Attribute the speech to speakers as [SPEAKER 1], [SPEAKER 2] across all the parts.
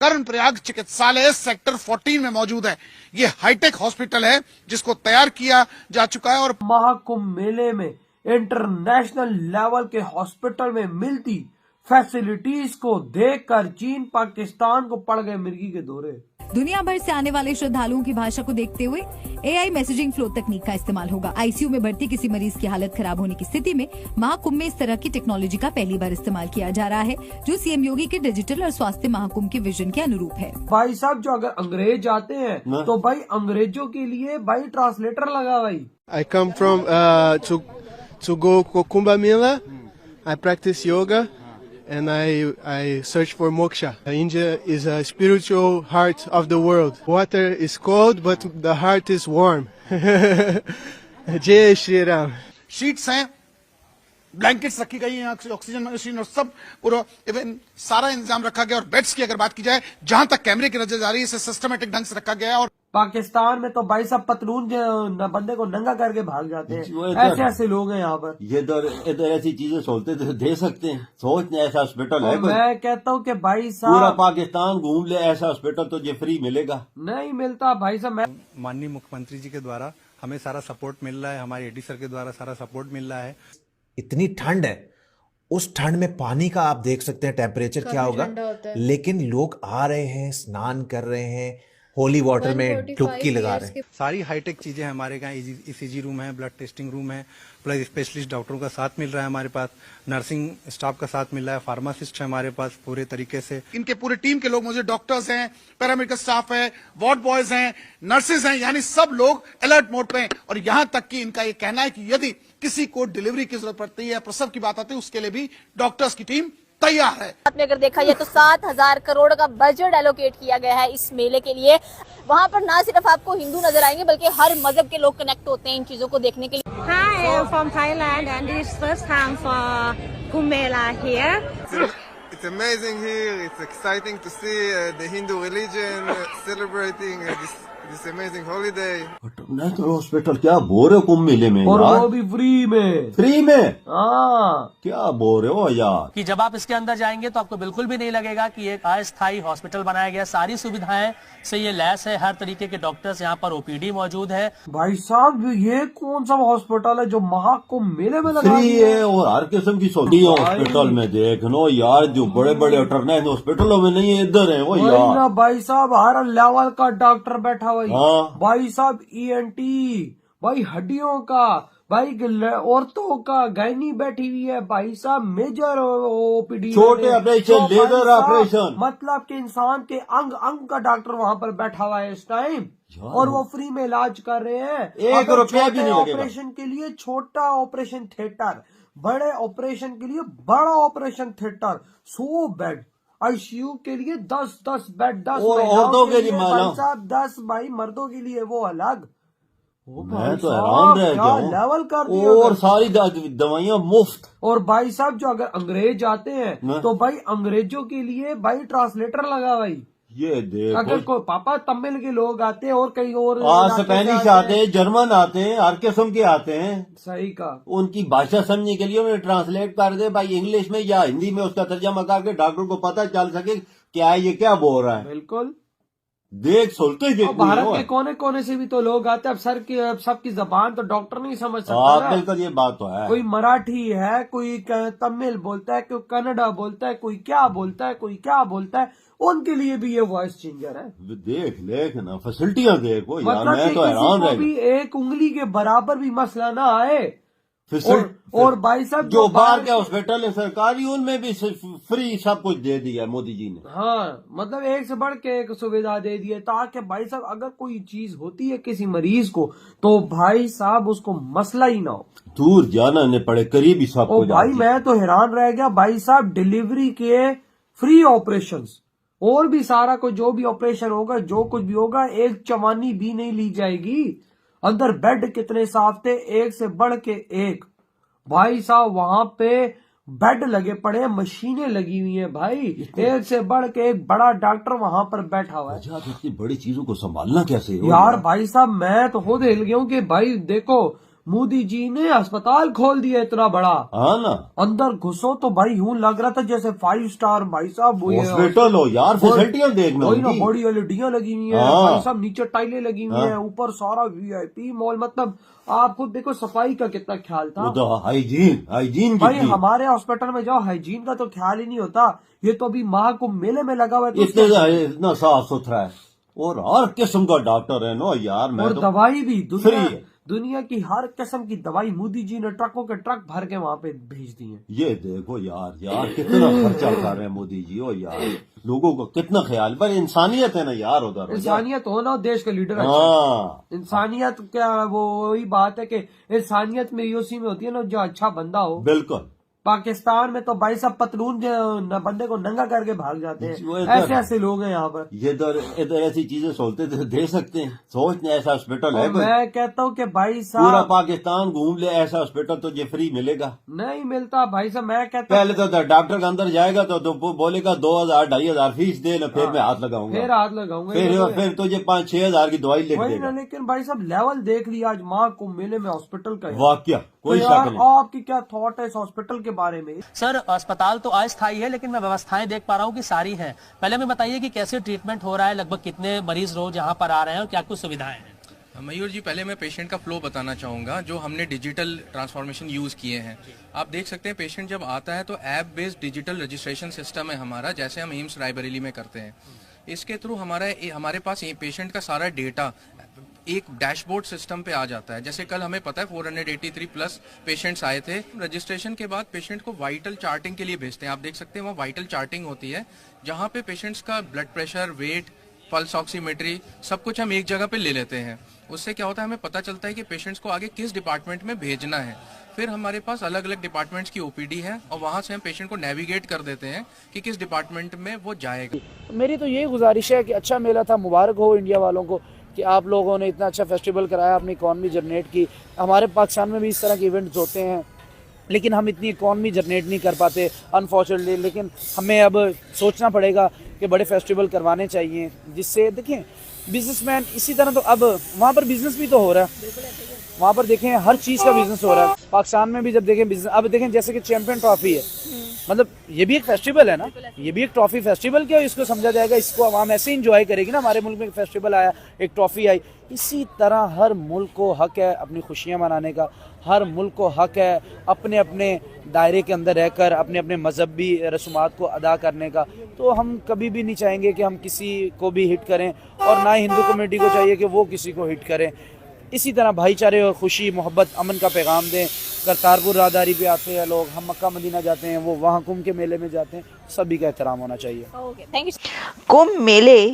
[SPEAKER 1] कर्णप्रयाग चिकित्सालय सेक्टर 14 में मौजूद है। ये हाईटेक हॉस्पिटल है जिसको तैयार किया जा चुका है और
[SPEAKER 2] महाकुंभ मेले में इंटरनेशनल लेवल के हॉस्पिटल में मिलती फैसिलिटीज को देखकर चीन पाकिस्तान को पड़ गए मिर्गी के दौरे।
[SPEAKER 3] दुनिया भर से आने वाले श्रद्धालुओं की भाषा को देखते हुए AI मैसेजिंग फ्लो तकनीक का इस्तेमाल होगा। ICU में भर्ती किसी मरीज की हालत खराब होने की स्थिति में महाकुंभ में इस तरह की टेक्नोलॉजी का पहली बार इस्तेमाल किया जा रहा है, जो CM योगी के डिजिटल और स्वास्थ्य महाकुंभ के विजन के अनुरूप है।
[SPEAKER 2] भाई साहब, जो अगर अंग्रेज आते हैं तो भाई अंग्रेजों के लिए भाई ट्रांसलेटर लगा भाई।
[SPEAKER 4] I come from to go Kumbh Mela. I practice yoga and I search for moksha. India is a spiritual heart of the world. Water is cold, but the heart is warm. जय Shri Ram.
[SPEAKER 1] Sheets हैं, blankets रखी गई हैं, oxygen machine और सब पूरा even सारा इंतजाम रखा गया। और बेड्स की अगर बात की जाए, जहां तक कैमरे की नजर जा रही है, इसे सिस्टमेटिक ढंग से रखा गया है। और
[SPEAKER 2] पाकिस्तान में तो भाई साहब पतलून बंदे को नंगा करके भाग जाते हैं, ऐसे ऐसे लोग हैं यहाँ पर।
[SPEAKER 5] ये इधर ऐसी चीजें सोचते तो दे सकते हैं, सोचने ऐसा हॉस्पिटल है।
[SPEAKER 2] मैं कहता हूँ कि भाई साहब
[SPEAKER 5] पूरा पाकिस्तान घूम ले, ऐसा हॉस्पिटल तो ये फ्री मिलेगा
[SPEAKER 2] नहीं मिलता भाई साहब।
[SPEAKER 6] माननीय मुख्यमंत्री जी के द्वारा हमें सारा सपोर्ट मिल रहा है, हमारे AD सर के द्वारा सारा सपोर्ट मिल रहा है।
[SPEAKER 7] इतनी ठंड है, उस ठंड में पानी का आप देख सकते हैं टेम्परेचर क्या होगा, लेकिन लोग आ रहे हैं, स्नान कर रहे हैं, होली वाटर में डुबकी लगा रहे हैं।
[SPEAKER 6] सारी हाईटेक चीजें हमारे यहाँ ECG रूम है, ब्लड टेस्टिंग रूम है, प्लस स्पेशलिस्ट डॉक्टरों का साथ मिल रहा है हमारे पास, नर्सिंग स्टाफ का साथ मिल रहा है, फार्मासिस्ट है हमारे पास पूरे तरीके से।
[SPEAKER 1] इनके पूरे टीम के लोग मुझे डॉक्टर्स हैं, पैरामेडिकल स्टाफ है, वार्ड बॉयज हैं, नर्सेज हैं, यानी सब लोग अलर्ट मोड पे हैं। और यहां तक कि इनका ये कहना है कि यदि किसी को डिलीवरी की जरूरत पड़ती है, प्रसव की बात आती है, उसके लिए भी डॉक्टर्स की टीम तैयार है।
[SPEAKER 8] आपने अगर देखा जाए तो 7,000 करोड़ का बजट एलोकेट किया गया है इस मेले के लिए। वहाँ पर ना सिर्फ आपको हिंदू नजर आएंगे बल्कि हर मजहब के लोग कनेक्ट होते हैं इन चीजों को देखने के लिए।
[SPEAKER 9] Hi, I'm from Thailand and this is first time for Kumbh Mela here.
[SPEAKER 4] It's amazing here. It's exciting to see the Hindu religion celebrating this amazing holiday.
[SPEAKER 5] National hospital क्या बोल रहे हो कुंभ मेले में?
[SPEAKER 2] और वो भी फ्री में।
[SPEAKER 5] फ्री में?
[SPEAKER 2] हाँ,
[SPEAKER 5] क्या बोल रहे हो यार?
[SPEAKER 10] कि जब आप इसके अंदर जाएंगे तो आपको बिल्कुल भी नहीं लगेगा कि एक अस्थायी हॉस्पिटल बनाया गया। सारी सुविधाएं से ये लैस है, हर तरीके के डॉक्टर्स यहाँ पर OPD मौजूद है।
[SPEAKER 2] भाई साहब, ये कौन सा हॉस्पिटल है जो महाकुंभ मेले में लगा
[SPEAKER 5] फ्री है और हर किस्म की सुविधा हॉस्पिटल में देख लो यार, जो बड़े बड़े इंटरनेशनल हॉस्पिटलों में नहीं है, इधर है वो यार।
[SPEAKER 2] भाई साहब, हर लेवल का डॉक्टर बैठा हुआ
[SPEAKER 5] हाँ।
[SPEAKER 2] भाई साहब, ENT, भाई हड्डियों का, भाई औरतों का, गायनी बैठी हुई है भाई साहब, मेजर OPD,
[SPEAKER 5] छोटे ऑपरेशन, लेजर ऑपरेशन,
[SPEAKER 2] मतलब कि इंसान के अंग अंग का डॉक्टर वहाँ पर बैठा हुआ है इस टाइम, और वो फ्री में इलाज कर रहे हैं।
[SPEAKER 5] 1 रुपया भी नहीं लगेगा।
[SPEAKER 2] ऑपरेशन के लिए छोटा ऑपरेशन थिएटर, बड़े ऑपरेशन के लिए बड़ा ऑपरेशन थिएटर, 100 बेड, ICU के लिए 10 बेड, 10
[SPEAKER 5] औरतों के लिए
[SPEAKER 2] भाई साहब 10, भाई मर्दों के लिए वो अलग।
[SPEAKER 5] मैं तो हैरान रह गया हूँ।
[SPEAKER 2] लेवल कर दिया,
[SPEAKER 5] और सारी दवाइयाँ मुफ्त।
[SPEAKER 2] और भाई साहब, जो अगर अंग्रेज आते हैं तो भाई अंग्रेजों के लिए भाई ट्रांसलेटर लगा भाई।
[SPEAKER 5] ये देखो,
[SPEAKER 2] अगर कोई पापा तमिल के लोग आते हैं और कई और
[SPEAKER 5] स्पेनिश आते हैं, जर्मन आते हैं, हर किस्म के आते हैं।
[SPEAKER 2] सही का,
[SPEAKER 5] उनकी भाषा समझने के लिए उन्हें ट्रांसलेट कर दे भाई, इंग्लिश में या हिंदी में उसका तर्जमा करके डॉक्टर को पता चल सके क्या है, ये क्या बोल रहा है।
[SPEAKER 2] बिल्कुल
[SPEAKER 5] देख सुनते
[SPEAKER 2] भारत के कोने कोने से भी तो लोग आते हैं। अब सबकी जबान तो डॉक्टर नहीं समझ सकता।
[SPEAKER 5] बिल्कुल, ये बात तो है।
[SPEAKER 2] कोई मराठी है, कोई तमिल बोलता है, कोई कन्नड़ा बोलता है, कोई क्या बोलता है, कोई क्या बोलता है, उनके लिए भी ये वॉइस चेंजर है।
[SPEAKER 5] देख ना, फैसिलिटियां देखो यार,
[SPEAKER 2] मतलब
[SPEAKER 5] मैं तो हैरान रह गया।
[SPEAKER 2] एक उंगली के बराबर भी मसला ना आए। और भाई साहब,
[SPEAKER 5] जो बाहर के हॉस्पिटल है सरकारी, उनमें भी फ्री सब कुछ दे दिया है मोदी जी ने।
[SPEAKER 2] हाँ, मतलब एक से बढ़ के एक सुविधा दे दी है, ताकि भाई साहब अगर कोई चीज होती है किसी मरीज को तो भाई साहब उसको मसला ही ना हो,
[SPEAKER 5] दूर जाना नहीं पड़े, करीब ही सब कुछ।
[SPEAKER 2] भाई मैं तो हैरान रह गया भाई साहब, डिलीवरी के फ्री ऑपरेशंस और भी सारा कोई जो भी ऑपरेशन होगा, जो कुछ भी होगा, एक चवानी भी नहीं ली जाएगी। अंदर बेड कितने साफ थे, एक से बढ़ के एक भाई साहब, वहां पे बेड लगे पड़े हैं, मशीनें लगी हुई हैं भाई, एक से बढ़ के एक बड़ा डॉक्टर वहां पर बैठा हुआ है।
[SPEAKER 5] इतनी बड़ी चीजों को संभालना कैसे
[SPEAKER 2] यार भाई साहब, मैं तो खुद हिल गया हूँ कि भाई देखो, मोदी जी ने अस्पताल खोल दिया इतना बड़ा।
[SPEAKER 5] हाँ ना,
[SPEAKER 2] अंदर घुसो तो भाई यूं लग रहा था जैसे 5 स्टार भाई साहब। वो
[SPEAKER 5] हॉस्पिटल हो यार, फैसिलिटियां देखना
[SPEAKER 2] वही ना,
[SPEAKER 5] उनकी।
[SPEAKER 2] बड़ी एलईडियां लगी हुई है
[SPEAKER 5] हाँ।
[SPEAKER 2] भाई साहब, नीचे टाइलें लगी हुई है, ऊपर सारा वीआईपी मॉल। मतलब आप खुद देखो सफाई का कितना ख्याल था।
[SPEAKER 5] तो हाइजीन
[SPEAKER 2] भाई हमारे हॉस्पिटल में जाओ, हाइजीन का तो ख्याल ही नहीं होता। ये तो अभी महाकुंभ मेले में लगा हुआ है तो
[SPEAKER 5] इतना साफ सुथरा है, और हर किस्म का डॉक्टर है ना यार। मैं
[SPEAKER 2] और
[SPEAKER 5] तो
[SPEAKER 2] दवाई भी
[SPEAKER 5] फ्री है।
[SPEAKER 2] दुनिया की हर किस्म की दवाई मोदी जी ने ट्रकों के ट्रक भर के वहाँ पे भेज दी है।
[SPEAKER 5] ये देखो यार कितना खर्चा कर रहे हैं मोदी जी। ओ यार, लोगों को कितना ख्याल, पर इंसानियत है ना यार उधर।
[SPEAKER 2] इंसानियत हो ना, देश के लीडर।
[SPEAKER 5] हाँ,
[SPEAKER 2] इंसानियत क्या, वो वही बात है कि इंसानियत में उसी में होती है ना, जो अच्छा बंदा हो।
[SPEAKER 5] बिल्कुल।
[SPEAKER 2] पाकिस्तान में तो भाई साहब पतलून बंदे को नंगा करके भाग जाते हैं। ऐसे ऐसे लोग हैं यहाँ पर।
[SPEAKER 5] ये इधर ऐसी चीजें सोचते थे, दे सकते हैं। सोचने ऐसा हॉस्पिटल है कोई?
[SPEAKER 2] मैं कहता हूँ कि भाई
[SPEAKER 5] पूरा
[SPEAKER 2] साहब
[SPEAKER 5] पाकिस्तान घूम ले, ऐसा हॉस्पिटल तो ये फ्री मिलेगा?
[SPEAKER 2] नहीं मिलता भाई साहब। मैं कहता
[SPEAKER 5] पहले तो डॉक्टर के अंदर जाएगा तो बोलेगा 2000-2500 फीस दे ना, फिर मैं हाथ लगाऊंगा,
[SPEAKER 2] फिर हाथ लगाऊंगा,
[SPEAKER 5] फिर तुझे 5-6 हजार की दवाई लिख
[SPEAKER 2] वही
[SPEAKER 5] देगा।
[SPEAKER 2] ना। लेकिन भाई साहब लेवल देख लिया आज महाकुंभ मेले में हॉस्पिटल का।
[SPEAKER 5] वाकया कोई
[SPEAKER 2] तो
[SPEAKER 5] शक
[SPEAKER 2] यार
[SPEAKER 5] नहीं।
[SPEAKER 2] आपकी क्या थॉट है इस हॉस्पिटल के बारे में?
[SPEAKER 10] सर अस्पताल तो अस्थायी है, लेकिन मैं व्यवस्थाएं देख पा रहा हूँ कि सारी हैं। पहले हमें बताइए कि कैसे ट्रीटमेंट हो रहा है, लगभग कितने मरीज रोज यहाँ पर आ रहे हैं और क्या कुछ सुविधाएं हैं?
[SPEAKER 11] मयूर जी, पहले मैं पेशेंट का फ्लो बताना चाहूँगा जो हमने डिजिटल ट्रांसफॉर्मेशन यूज़ किए हैं। आप देख सकते हैं पेशेंट जब आता है तो app based digital registration system है हमारा, जैसे हम एम्स रायबरेली में करते हैं। इसके थ्रू हमारे पास पेशेंट का सारा डेटा एक डैशबोर्ड सिस्टम पे आ जाता है। जैसे कल हमें पता है 483 प्लस पेशेंट्स आए थे। रजिस्ट्रेशन के बाद पेशेंट को वाइटल चार्टिंग के लिए भेजते हैं। आप देख सकते हैं वहाँ वाइटल चार्टिंग होती है, जहाँ पे पेशेंट्स का blood pressure, weight, pulse oximetry सब कुछ हम एक जगह पे ले लेते हैं। उससे क्या होता है, हमें पता चलता है कि पेशेंट्स को आगे किस डिपार्टमेंट में भेजना है। फिर हमारे पास अलग अलग डिपार्टमेंट्स की ओपीडी है और वहाँ से हम पेशेंट को नेविगेट कर देते हैं कि किस डिपार्टमेंट में वो जाएगा।
[SPEAKER 12] मेरी तो यही गुजारिश है कि अच्छा मेला था, मुबारक हो इंडिया वालों को कि आप लोगों ने इतना अच्छा फेस्टिवल कराया, अपनी इकॉनमी जनरेट की। हमारे पाकिस्तान में भी इस तरह के इवेंट्स होते हैं, लेकिन हम इतनी इकॉनमी जनरेट नहीं कर पाते अनफॉर्चुनेटली। लेकिन हमें अब सोचना पड़ेगा कि बड़े फेस्टिवल करवाने चाहिए, जिससे देखिए बिजनेसमैन इसी तरह। तो अब वहाँ पर बिजनेस भी तो हो रहा है, वहाँ पर देखें हर चीज़ का बिजनेस हो रहा है। पाकिस्तान में भी जब देखें बिजनेस, अब देखें जैसे कि चैंपियन ट्रॉफी है, मतलब ये भी एक फेस्टिवल है ना, ये भी एक ट्रॉफी फेस्टिवल क्या इसको समझा जाएगा, इसको आवाम ऐसे इंजॉय करेगी ना। हमारे मुल्क में एक फेस्टिवल आया, एक ट्रॉफी आई। इसी तरह हर मुल्क को हक है अपनी खुशियाँ मनाने का, हर मुल्क को हक है अपने अपने दायरे के अंदर रहकर अपने अपने मजहबी रसूमात को अदा करने का। तो हम कभी भी नहीं चाहेंगे कि हम किसी को भी हिट करें, और ना ही हिंदू कम्युनिटी को चाहिए कि वो किसी को हिट करें। इसी तरह भाईचारे और खुशी, मोहब्बत, अमन का पैगाम दें। करतारपुर राहदारी पे आते हैं लोग, हम मक्का मदीना जाते हैं, वो वहाँ कुंभ के मेले में जाते हैं। सभी का एहतराम होना चाहिए।
[SPEAKER 8] Thank you.
[SPEAKER 13] कुंभ मेले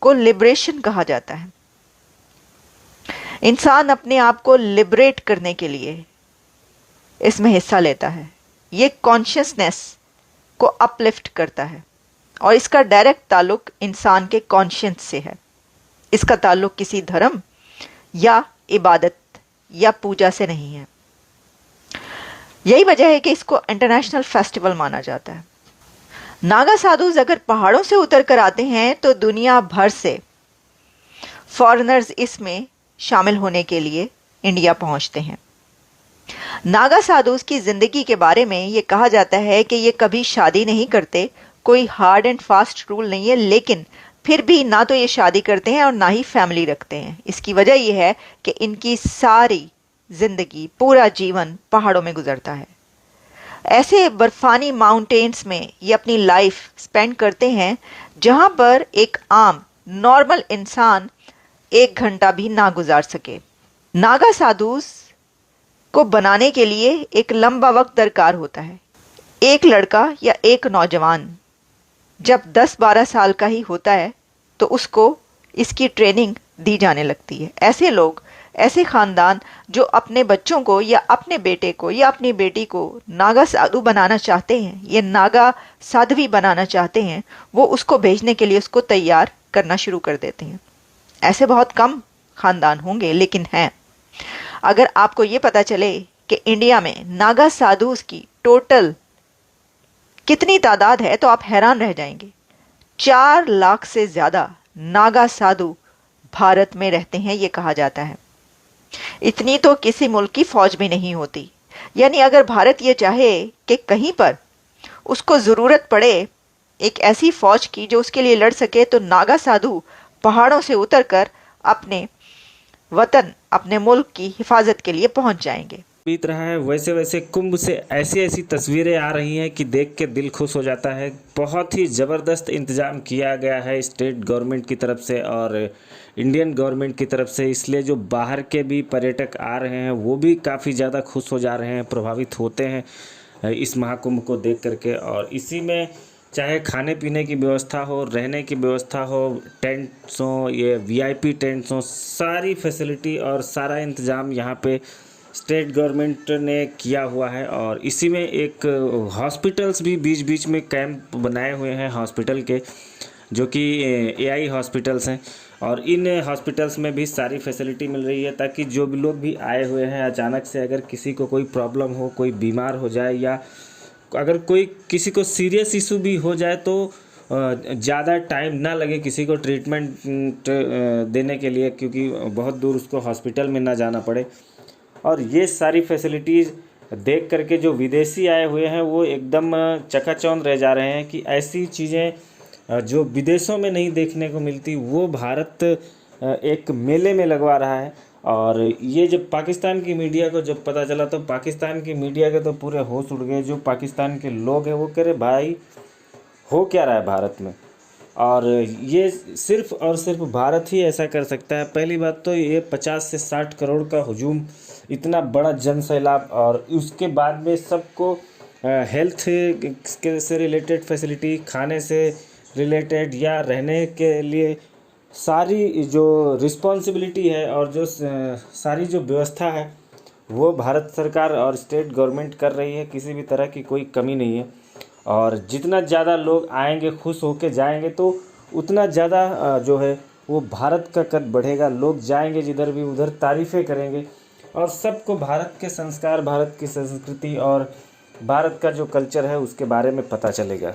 [SPEAKER 13] को लिबरेशन कहा जाता है। इंसान अपने आप को लिबरेट करने के लिए इसमें हिस्सा लेता है। ये कॉन्शियसनेस को अपलिफ्ट करता है और इसका डायरेक्ट ताल्लुक इंसान के कॉन्शियस से है। इसका ताल्लुक किसी धर्म या इबादत या पूजा से नहीं है। यही वजह है कि इसको इंटरनेशनल फेस्टिवल माना जाता है। नागा साधुज अगर पहाड़ों से उतर कर आते हैं तो दुनिया भर से फॉरेनर्स इसमें शामिल होने के लिए इंडिया पहुंचते हैं। नागा साधुज की जिंदगी के बारे में ये कहा जाता है कि ये कभी शादी नहीं करते, कोई हार्ड एंड फास्ट रूल नहीं है, लेकिन फिर भी ना तो ये शादी करते हैं और ना ही फैमिली रखते हैं। इसकी वजह यह है कि इनकी सारी जिंदगी, पूरा जीवन पहाड़ों में गुजरता है। ऐसे बर्फानी माउंटेन्स में ये अपनी लाइफ स्पेंड करते हैं जहां पर एक आम नॉर्मल इंसान 1 घंटा भी ना गुजार सके। नागा साधुज को बनाने के लिए एक लंबा वक्त दरकार होता है। एक लड़का या एक नौजवान जब 10-12 साल का ही होता है तो उसको इसकी ट्रेनिंग दी जाने लगती है। ऐसे लोग, ऐसे खानदान जो अपने बच्चों को या अपने बेटे को या अपनी बेटी को नागा साधु बनाना चाहते हैं, ये नागा साध्वी बनाना चाहते हैं, वो उसको भेजने के लिए उसको तैयार करना शुरू कर देते हैं। ऐसे बहुत कम खानदान होंगे, लेकिन हैं। अगर आपको ये पता चले कि इंडिया में नागा साधुस की टोटल कितनी तादाद है तो आप हैरान रह जाएंगे। 4 लाख से ज्यादा नागा साधु भारत में रहते हैं, ये कहा जाता है। इतनी तो किसी मुल्क की फौज में नहीं होती। यानी अगर भारत ये चाहे कि कहीं पर उसको ज़रूरत पड़े एक ऐसी फौज की जो उसके लिए लड़ सके, तो नागा साधु पहाड़ों से उतरकर अपने वतन, अपने मुल्क की हिफाजत के लिए पहुंच जाएंगे।
[SPEAKER 14] बीत रहा है, वैसे वैसे कुंभ से ऐसी ऐसी तस्वीरें आ रही हैं कि देख के दिल खुश हो जाता है। बहुत ही ज़बरदस्त इंतज़ाम किया गया है स्टेट गवर्नमेंट की तरफ से और इंडियन गवर्नमेंट की तरफ से, इसलिए जो बाहर के भी पर्यटक आ रहे हैं वो भी काफ़ी ज़्यादा खुश हो जा रहे हैं, प्रभावित होते हैं इस महाकुंभ को देख करके। और इसी में चाहे खाने पीने की व्यवस्था हो, रहने की व्यवस्था हो, टेंट्स हो, ये VIP टेंट्स हो, सारी फैसिलिटी और सारा इंतज़ाम यहाँ पे स्टेट गवर्नमेंट ने किया हुआ है। और इसी में एक हॉस्पिटल्स भी बीच बीच में कैंप बनाए हुए हैं हॉस्पिटल के, जो कि AI हॉस्पिटल्स हैं। और इन हॉस्पिटल्स में भी सारी फैसिलिटी मिल रही है, ताकि जो भी लोग भी आए हुए हैं अचानक से अगर किसी को कोई प्रॉब्लम हो, कोई बीमार हो जाए या अगर कोई किसी को सीरियस इशू भी हो जाए तो ज़्यादा टाइम ना लगे किसी को ट्रीटमेंट देने के लिए, क्योंकि बहुत दूर उसको हॉस्पिटल में ना जाना पड़े। और ये सारी फैसिलिटीज़ देख करके जो विदेशी आए हुए हैं वो एकदम चकाचौंध रह जा रहे हैं कि ऐसी चीज़ें जो विदेशों में नहीं देखने को मिलती वो भारत एक मेले में लगवा रहा है। और ये जब पाकिस्तान की मीडिया को जब पता चला तो पाकिस्तान की मीडिया के तो पूरे होश उड़ गए। जो पाकिस्तान के लोग हैं वो कह रहे भाई हो क्या रहा है भारत में, और ये सिर्फ़ और सिर्फ भारत ही ऐसा कर सकता है। पहली बात तो ये 50 से 60 करोड़ का हुजूम, इतना बड़ा जन सैलाब, और उसके बाद में सबको हेल्थ से रिलेटेड फैसिलिटी, खाने से रिलेटेड या रहने के लिए सारी जो रिस्पॉन्सिबिलिटी है और जो सारी जो व्यवस्था है वो भारत सरकार और स्टेट गवर्नमेंट कर रही है। किसी भी तरह की कोई कमी नहीं है। और जितना ज़्यादा लोग आएंगे, खुश होके जाएंगे, तो उतना ज़्यादा जो है वो भारत का कद बढ़ेगा। लोग जाएंगे जिधर भी उधर तारीफ़ें करेंगे और सबको भारत के संस्कार, भारत की संस्कृति और भारत का जो कल्चर है उसके बारे में पता चलेगा।